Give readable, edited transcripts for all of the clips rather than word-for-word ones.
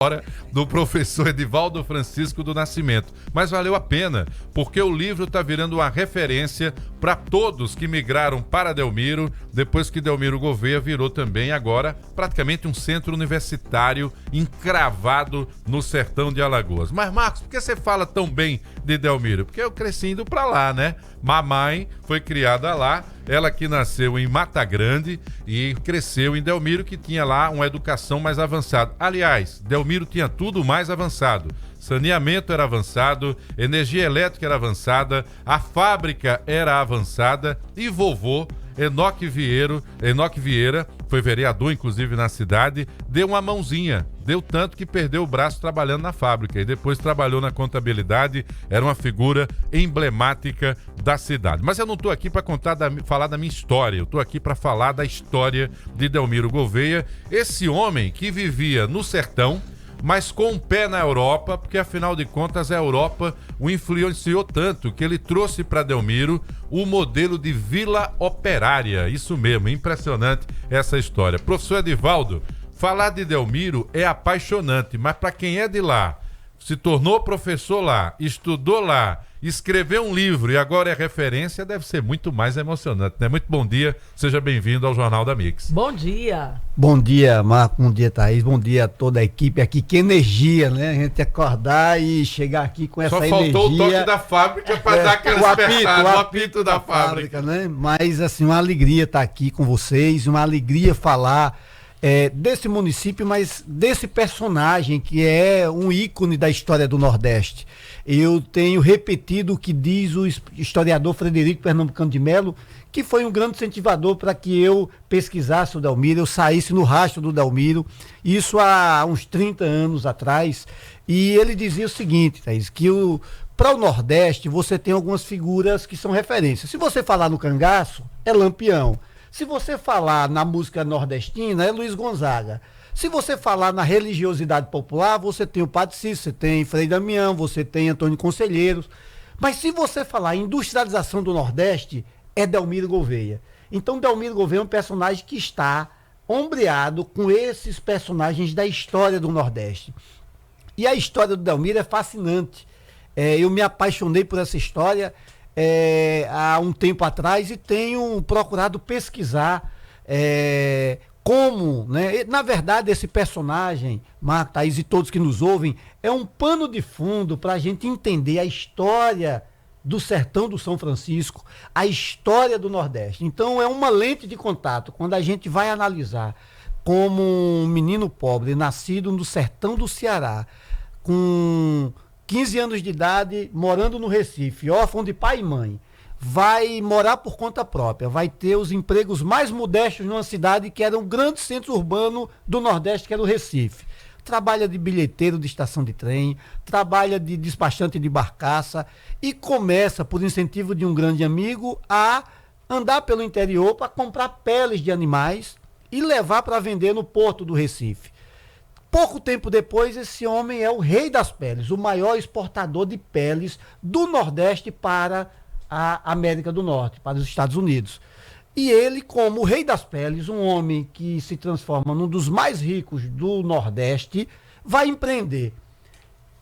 Hora do professor Edivaldo Francisco do Nascimento. Mas valeu a pena, porque o livro está virando uma referência para todos que migraram para Delmiro, depois que Delmiro Gouveia virou também agora praticamente um centro universitário encravado no sertão de Alagoas. Mas, Marcos, por que você fala tão bem de Delmiro? Porque eu cresci indo para lá, né? Mamãe foi criada lá, ela que nasceu em Mata Grande e cresceu em Delmiro, que tinha lá uma educação mais avançada. Aliás, Delmiro tinha tudo mais avançado. Saneamento era avançado, energia elétrica era avançada, a fábrica era avançada e vovô Enoque Vieira, foi vereador inclusive na cidade, deu uma mãozinha, deu tanto que perdeu o braço trabalhando na fábrica e depois trabalhou na contabilidade, era uma figura emblemática da cidade. Mas eu não estou aqui para falar da minha história, eu estou aqui para falar da história de Delmiro Gouveia, esse homem que vivia no sertão, mas com um pé na Europa, porque afinal de contas a Europa o influenciou tanto que ele trouxe para Delmiro o modelo de vila operária. Isso mesmo, impressionante essa história. Professor Edivaldo, falar de Delmiro é apaixonante, mas para quem é de lá, se tornou professor lá, estudou lá, escreveu um livro e agora é referência, deve ser muito mais emocionante, né? Muito bom dia, seja bem-vindo ao Jornal da Mix. Bom dia. Bom dia, Marco, bom dia, Thaís, bom dia a toda a equipe aqui. Que energia, né? A gente acordar e chegar aqui com essa energia. Só faltou o toque da fábrica para dar aquele o apito da fábrica, né? Mas, assim, uma alegria estar aqui com vocês, uma alegria falar desse município, mas desse personagem que é um ícone da história do Nordeste. Eu tenho repetido o que diz o historiador Frederico Pernambucano de Melo, que foi um grande incentivador para que eu pesquisasse o Delmiro, eu saísse no rastro do Delmiro, isso há uns 30 anos atrás, e ele dizia o seguinte, Thaís, que para o Nordeste você tem algumas figuras que são referências. Se você falar no cangaço, é Lampião. Se você falar na música nordestina, é Luiz Gonzaga. Se você falar na religiosidade popular, você tem o Padre Cícero, você tem Frei Damião, você tem Antônio Conselheiros. Mas se você falar em industrialização do Nordeste, é Delmiro Gouveia. Então, Delmiro Gouveia é um personagem que está ombreado com esses personagens da história do Nordeste. E a história do Delmiro é fascinante. Eu me apaixonei por essa história há um tempo atrás e tenho procurado pesquisar como, né? Na verdade, esse personagem, Marco, Thaís e todos que nos ouvem, é um pano de fundo para a gente entender a história do sertão do São Francisco, a história do Nordeste. Então, é uma lente de contato quando a gente vai analisar como um menino pobre, nascido no sertão do Ceará, com 15 anos de idade, morando no Recife, órfão de pai e mãe, vai morar por conta própria, vai ter os empregos mais modestos numa cidade que era um grande centro urbano do Nordeste, que era o Recife. Trabalha de bilheteiro de estação de trem, trabalha de despachante de barcaça e começa, por incentivo de um grande amigo, a andar pelo interior para comprar peles de animais e levar para vender no porto do Recife. Pouco tempo depois, esse homem é o rei das peles, o maior exportador de peles do Nordeste para a América do Norte, para os Estados Unidos. E ele, como o rei das peles, um homem que se transforma num dos mais ricos do Nordeste, vai empreender.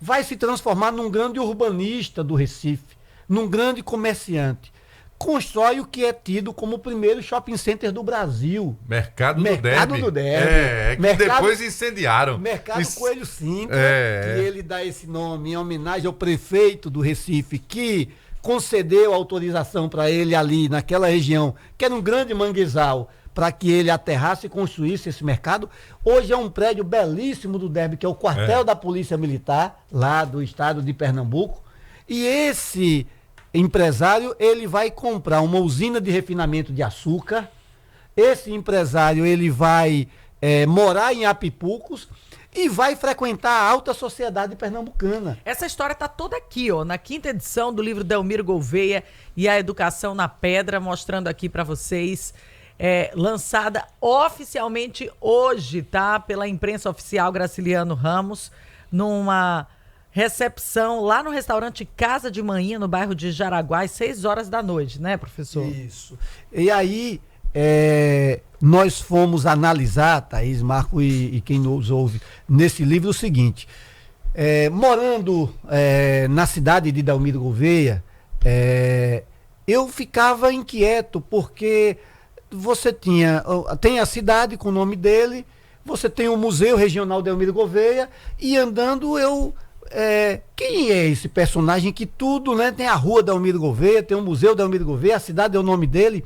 Vai se transformar num grande urbanista do Recife, num grande comerciante. Constrói o que é tido como o primeiro shopping center do Brasil. Mercado do Derby. Que depois incendiaram. Mercado Coelho Sintra, que ele dá esse nome em homenagem ao prefeito do Recife, que concedeu autorização para ele ali, naquela região, que era um grande manguezal, para que ele aterrasse e construísse esse mercado. Hoje é um prédio belíssimo do Derby, que é o quartel da Polícia Militar, lá do estado de Pernambuco. E esse empresário, ele vai comprar uma usina de refinamento de açúcar. Esse empresário, ele vai morar em Apipucos e vai frequentar a alta sociedade pernambucana. Essa história está toda aqui, ó, na 5ª edição do livro Delmiro Gouveia e a Educação na Pedra, mostrando aqui para vocês, lançada oficialmente hoje, tá? Pela imprensa oficial Graciliano Ramos, numa recepção lá no restaurante Casa de Manhã, no bairro de Jaraguá, às 6 horas da noite, né, professor? Isso. E aí, nós fomos analisar, Thaís, Marco e quem nos ouve, nesse livro o seguinte. Morando na cidade de Delmiro Gouveia, eu ficava inquieto, porque você tem a cidade com o nome dele, você tem o Museu Regional Delmiro Gouveia, e andando quem é esse personagem que tudo, né? Tem a rua Delmiro Gouveia, tem o Museu Delmiro Gouveia, a cidade é o nome dele.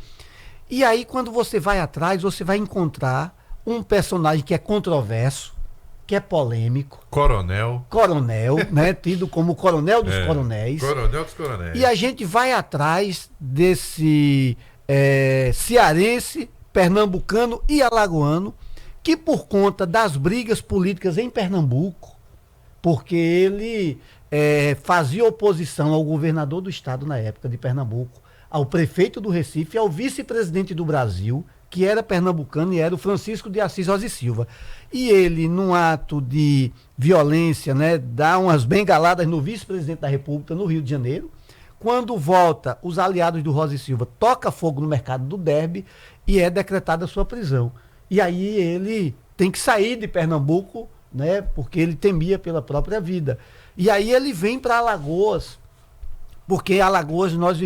E aí, quando você vai atrás, você vai encontrar um personagem que é controverso, que é polêmico. Coronel, né? Tido como coronel dos coronéis. Coronel dos coronéis. E a gente vai atrás desse cearense, pernambucano e alagoano, que por conta das brigas políticas em Pernambuco, porque ele fazia oposição ao governador do estado na época de Pernambuco, ao prefeito do Recife e ao vice-presidente do Brasil, que era pernambucano e era o Francisco de Assis Rosa e Silva. E ele, num ato de violência, né, dá umas bengaladas no vice-presidente da República no Rio de Janeiro. Quando volta, os aliados do Rosa e Silva tocam fogo no mercado do Derby e é decretada a sua prisão. E aí ele tem que sair de Pernambuco, né, porque ele temia pela própria vida. E aí ele vem para Alagoas, porque Alagoas nós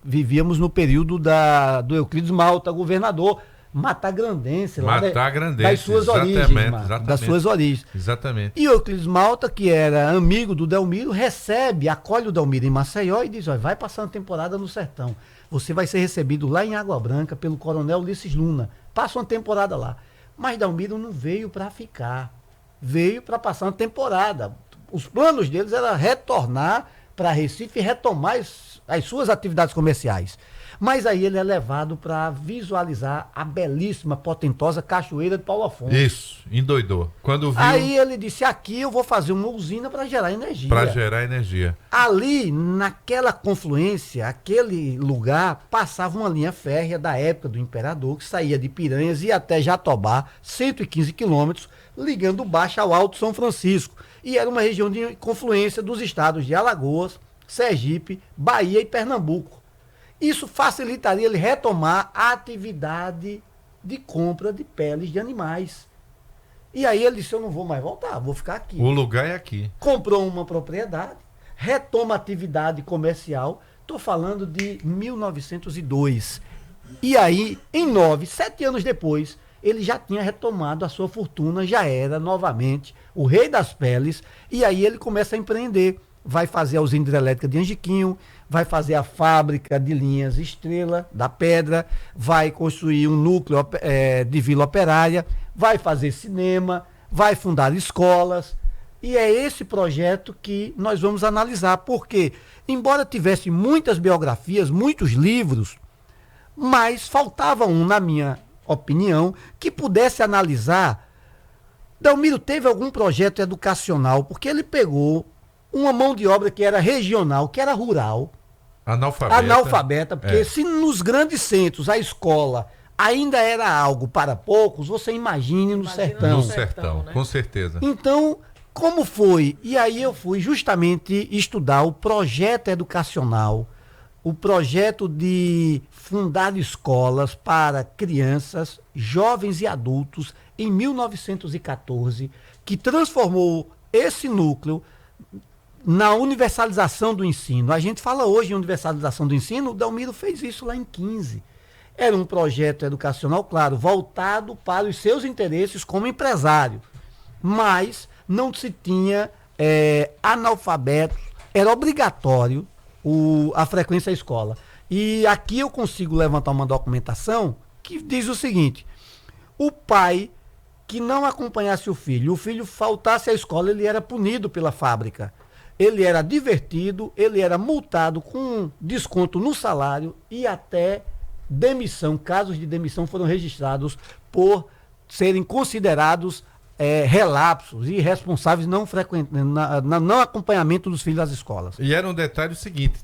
vivíamos no período do Euclides Malta, governador matagrandense, das suas origens, das suas origens. Exatamente. E Euclides Malta, que era amigo do Delmiro, acolhe o Delmiro em Maceió e diz: olha, vai passar uma temporada no sertão. Você vai ser recebido lá em Água Branca pelo coronel Ulisses Luna. Passa uma temporada lá. Mas Delmiro não veio para ficar. Veio para passar uma temporada. Os planos deles era retornar para Recife e retomar as suas atividades comerciais. Mas aí ele é levado para visualizar a belíssima, potentosa Cachoeira de Paulo Afonso. Isso, endoidou. Quando viu... Aí ele disse: aqui eu vou fazer uma usina para gerar energia. Para gerar energia. Ali, naquela confluência, aquele lugar, passava uma linha férrea da época do imperador, que saía de Piranhas e até Jatobá, 115 quilômetros, ligando o Baixo ao Alto São Francisco. E era uma região de confluência dos estados de Alagoas, Sergipe, Bahia e Pernambuco. Isso facilitaria ele retomar a atividade de compra de peles de animais. E aí ele disse: eu não vou mais voltar, vou ficar aqui. O lugar é aqui. Comprou uma propriedade, retoma a atividade comercial. Estou falando de 1902. E aí, em 7 anos depois, ele já tinha retomado a sua fortuna, já era novamente o rei das peles. E aí ele começa a empreender. Vai fazer a usina hidrelétrica de Angiquinho, vai fazer a fábrica de linhas Estrela da Pedra, vai construir um núcleo de vila operária, vai fazer cinema, vai fundar escolas. E é esse projeto que nós vamos analisar, porque, embora tivesse muitas biografias, muitos livros, mas faltava um, na minha opinião, que pudesse analisar. Delmiro teve algum projeto educacional, porque ele pegou uma mão de obra que era regional, que era rural, analfabeta, porque se nos grandes centros a escola ainda era algo para poucos, você imagine no sertão. No sertão, né? Com certeza. Então, como foi? E aí eu fui justamente estudar o projeto educacional, o projeto de fundar escolas para crianças, jovens e adultos em 1914, que transformou esse núcleo na universalização do ensino. A gente fala hoje em universalização do ensino, o Delmiro fez isso lá em 15. Era um projeto educacional, claro, voltado para os seus interesses como empresário, mas não se tinha analfabetos, era obrigatório a frequência à escola. E aqui eu consigo levantar uma documentação que diz o seguinte: o pai que não acompanhasse o filho faltasse à escola, ele era punido pela fábrica. Ele era advertido, ele era multado com desconto no salário e até demissão. Casos de demissão foram registrados por serem considerados relapsos e irresponsáveis não acompanhamento dos filhos das escolas. E era um detalhe seguinte,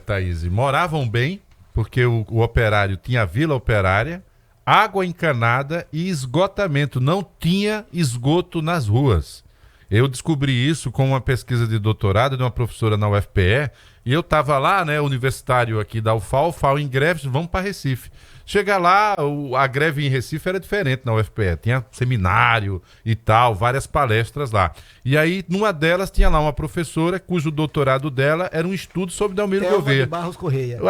Thaís, moravam bem, porque o operário tinha vila operária, água encanada e esgotamento, não tinha esgoto nas ruas. Eu descobri isso com uma pesquisa de doutorado de uma professora na UFPE, e eu estava lá, né, universitário aqui da UFAL em greve, vamos para Recife. Chega lá, a greve em Recife era diferente na UFPE, tinha seminário e tal, várias palestras lá. E aí, numa delas, tinha lá uma professora cujo doutorado dela era um estudo sobre Delmiro Gouveia. De Barros Correia.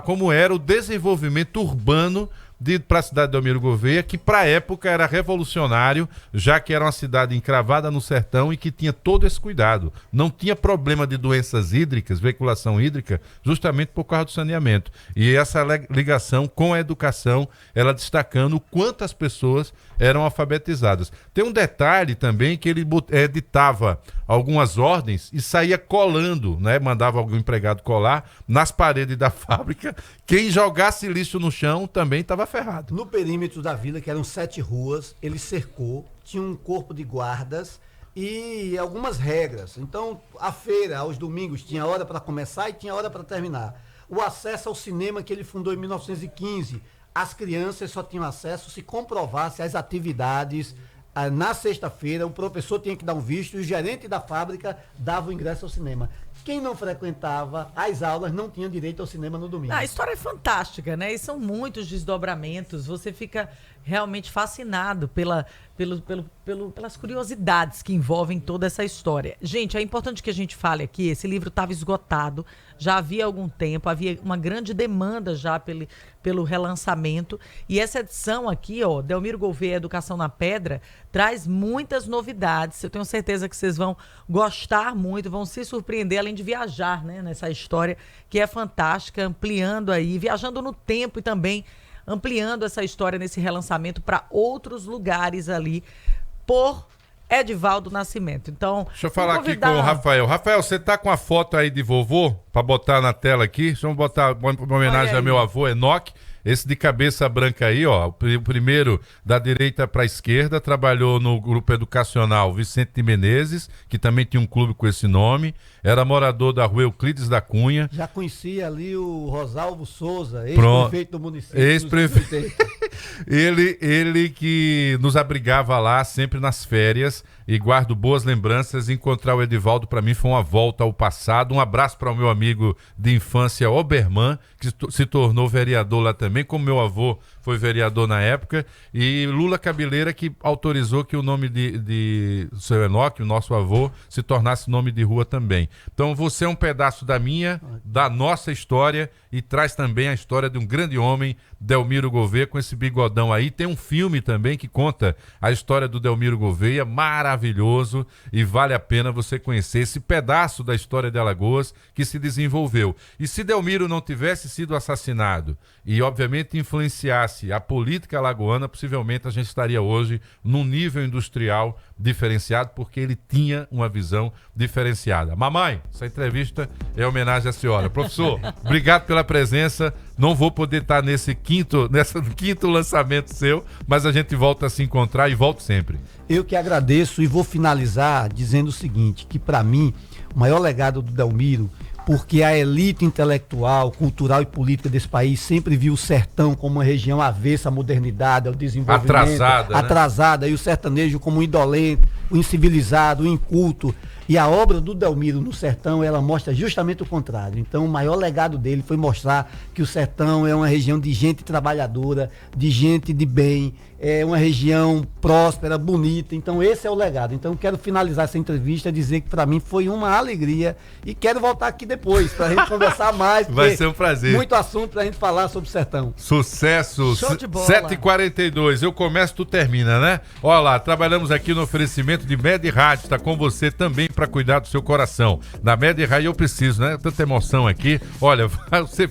Como era o desenvolvimento urbano para a cidade de Delmiro Gouveia, que para a época era revolucionário, já que era uma cidade encravada no sertão e que tinha todo esse cuidado. Não tinha problema de doenças hídricas, veiculação hídrica, justamente por causa do saneamento. E essa ligação com a educação, ela destacando o quanto as pessoas eram alfabetizadas. Tem um detalhe também que ele editava algumas ordens e saía colando, né? Mandava algum empregado colar nas paredes da fábrica. Quem jogasse lixo no chão também estava ferrado. No perímetro da vila, que eram 7 ruas, ele cercou, tinha um corpo de guardas e algumas regras. Então, a feira, aos domingos, tinha hora para começar e tinha hora para terminar. O acesso ao cinema que ele fundou em 1915, as crianças só tinham acesso se comprovasse as atividades. Na sexta-feira, o professor tinha que dar um visto e o gerente da fábrica dava o ingresso ao cinema. Quem não frequentava as aulas não tinha direito ao cinema no domingo. A história é fantástica, né? E são muitos desdobramentos. Você fica realmente fascinado pelas curiosidades que envolvem toda essa história. Gente, é importante que a gente fale aqui, esse livro estava esgotado, já havia algum tempo, havia uma grande demanda já pelo relançamento. E essa edição aqui, ó, Delmiro Gouveia, Educação na Pedra, traz muitas novidades. Eu tenho certeza que vocês vão gostar muito, vão se surpreender, além de viajar, né, nessa história que é fantástica, ampliando aí, viajando no tempo e também ampliando essa história nesse relançamento para outros lugares ali por Edivaldo Nascimento. Então, deixa eu falar aqui com o Rafael. Rafael, você tá com a foto aí de vovô para botar na tela aqui? Deixa eu botar uma homenagem ao meu avô Enoque. Esse de cabeça branca aí, ó, o primeiro da direita para a esquerda, trabalhou no grupo educacional Vicente de Menezes, que também tinha um clube com esse nome, era morador da rua Euclides da Cunha. Já conhecia ali o Rosalvo Souza, ex-prefeito do município. Ex-prefeito. Ele que nos abrigava lá sempre nas férias, e guardo boas lembranças. Encontrar o Edivaldo para mim foi uma volta ao passado. Um abraço para o meu amigo de infância Oberman, que se tornou vereador lá também, como meu avô foi vereador na época, e Lula Cabeleira, que autorizou que o nome de seu Enoque, o nosso avô, se tornasse nome de rua também. Então você é um pedaço da nossa história, e traz também a história de um grande homem, Delmiro Gouveia, com esse bigodão aí. Tem um filme também que conta a história do Delmiro Gouveia, maravilhoso, e vale a pena você conhecer esse pedaço da história de Alagoas que se desenvolveu. E se Delmiro não tivesse sido assassinado e obviamente influenciasse a política alagoana, possivelmente a gente estaria hoje num nível industrial diferenciado, porque ele tinha uma visão diferenciada. Mamãe, essa entrevista é homenagem à senhora. Professor, obrigado pela presença. Não vou poder estar nesse quinto lançamento seu, mas a gente volta a se encontrar e volto sempre. Eu que agradeço, e vou finalizar dizendo o seguinte, que para mim o maior legado do Delmiro, porque a elite intelectual, cultural e política desse país sempre viu o sertão como uma região avessa à modernidade, ao desenvolvimento, atrasada, né? E o sertanejo como um indolente, o incivilizado, o inculto. E a obra do Delmiro no sertão, ela mostra justamente o contrário. Então, o maior legado dele foi mostrar que o sertão é uma região de gente trabalhadora, de gente de bem, é uma região próspera, bonita. Então, esse é o legado. Então, quero finalizar essa entrevista, dizer que para mim foi uma alegria, e quero voltar aqui depois para a gente conversar mais. Vai ser um prazer. Muito assunto para a gente falar sobre o sertão. Sucesso. Show de bola. 7h42. Eu começo, tu termina, né? Olha lá, trabalhamos aqui no oferecimento de Med Rádio. Está com você também para cuidar do seu coração. Na Med Rádio eu preciso, né? Tanta emoção aqui. Olha, você